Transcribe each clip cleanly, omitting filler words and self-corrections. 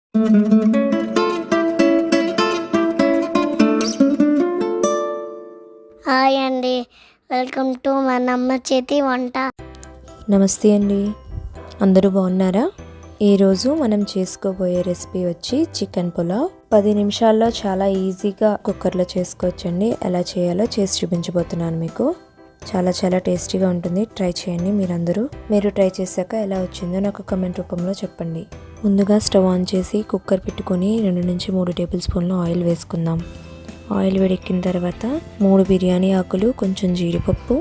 Hi అండి, welcome to మన అమ్మ చేతి వంట. నమస్తే అండి, అందరూ బాగున్నారా? ఈరోజు మనం చేసుకోబోయే రెసిపీ వచ్చి చికెన్ పులావ్. 10 నిమిషాల్లో చాలా ఈజీగా కుక్కర్లో చేసుకోవచ్చండి. ఎలా చేయాలో చేసి చూపించబోతున్నాను మీకు. చాలా చాలా టేస్టీగా ఉంటుంది. ట్రై చేయండి మీరు ట్రై చేశాక ఎలా వచ్చిందో నాకు కామెంట్ రూపంలో చెప్పండి. ముందుగా స్టవ్ ఆన్ చేసి కుక్కర్ పెట్టుకొని 2 నుంచి 3 టేబుల్ స్పూన్లు ఆయిల్ వేసుకుందాం. ఆయిల్ వేడెక్కిన తర్వాత 3 బిర్యానీ ఆకులు, కొంచెం జీడిపప్పు,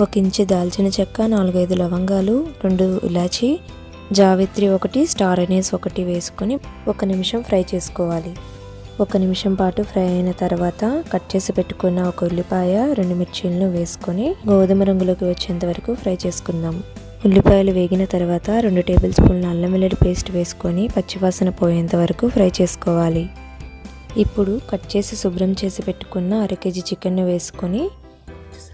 1 ఇంచు దాల్చిన చెక్క, 4-5 లవంగాలు, 2 ఇలాచి, జావిత్రి 1, స్టార్ అనీస్ 1 వేసుకొని 1 నిమిషం ఫ్రై చేసుకోవాలి. 1 నిమిషం పాటు ఫ్రై అయిన తర్వాత కట్ చేసి పెట్టుకున్న 1 ఉల్లిపాయ, 2 మిర్చీలను వేసుకొని గోధుమ రంగులోకి వచ్చేంత వరకు ఫ్రై చేసుకుందాం. ఉల్లిపాయలు వేగిన తర్వాత 2 టేబుల్ స్పూన్ల అల్లం వెల్లుల్లి పేస్ట్ వేసుకొని పచ్చివాసన పోయేంత వరకు ఫ్రై చేసుకోవాలి. ఇప్పుడు కట్ చేసి శుభ్రం చేసి పెట్టుకున్న 1/2 కేజీ చికెన్ను వేసుకొని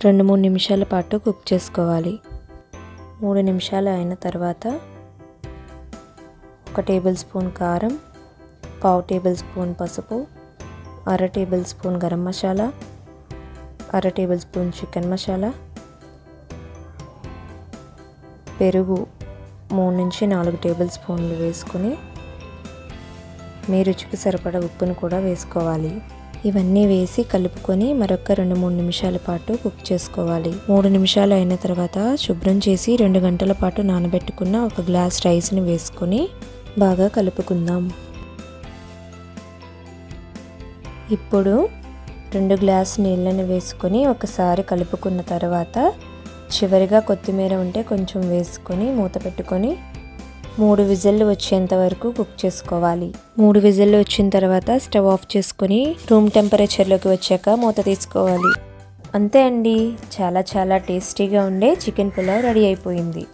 2-3 నిమిషాల పాటు కుక్ చేసుకోవాలి. 3 నిమిషాలు అయిన తర్వాత 1 టేబుల్ స్పూన్ కారం, 1/2 టేబుల్ స్పూన్ పసుపు, 1/2 table spoon garam masala, 1/2 table spoon chicken masala, పెరుగు 3 నుంచి 4 టేబుల్ స్పూన్లు వేసుకొని మీ రుచికి సరిపడా ఉప్పును కూడా వేసుకోవాలి. ఇవన్నీ వేసి కలుపుకొని మరొక 2-3 నిమిషాల పాటు కుక్ చేసుకోవాలి. 3 నిమిషాలు అయిన తర్వాత శుభ్రం చేసి 2 గంటల పాటు నానబెట్టుకున్న 1 గ్లాస్ రైస్ని వేసుకొని బాగా కలుపుకుందాం. ఇప్పుడు 2 గ్లాస్ నీళ్ళని వేసుకొని ఒకసారి కలుపుకున్న తర్వాత చివరిగా కొత్తిమీర ఉంటే కొంచెం వేసుకొని మూత పెట్టుకొని 3 విజిల్లు వచ్చేంత వరకు కుక్ చేసుకోవాలి. 3 విజిల్లు వచ్చిన తర్వాత స్టవ్ ఆఫ్ చేసుకొని రూమ్ టెంపరేచర్లోకి వచ్చాక మూత తీసుకోవాలి. అంతే అండి, చాలా చాలా టేస్టీగా ఉండే చికెన్ పులావ్ రెడీ అయిపోయింది.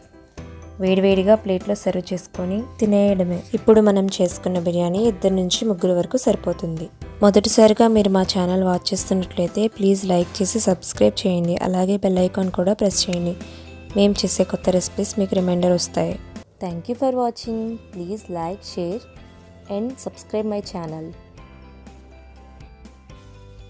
వేడివేడిగా ప్లేట్లో సర్వ్ చేసుకొని తినేయడమే. ఇప్పుడు మనం చేసుకున్న బిర్యానీ 2 నుంచి 3 వరకు సరిపోతుంది. మొదటిసారిగా మీరు మా ఛానల్ వాచ్ చేస్తున్నట్లయితే ప్లీజ్ లైక్ చేసి సబ్స్క్రైబ్ చేయండి. అలాగే బెల్ ఐకాన్ కూడా ప్రెస్ చేయండి. మేము చేసే కొత్త రెసిపీస్ మీకు రిమైండర్ వస్తాయి. Thank you for watching. Please like, share and subscribe my channel.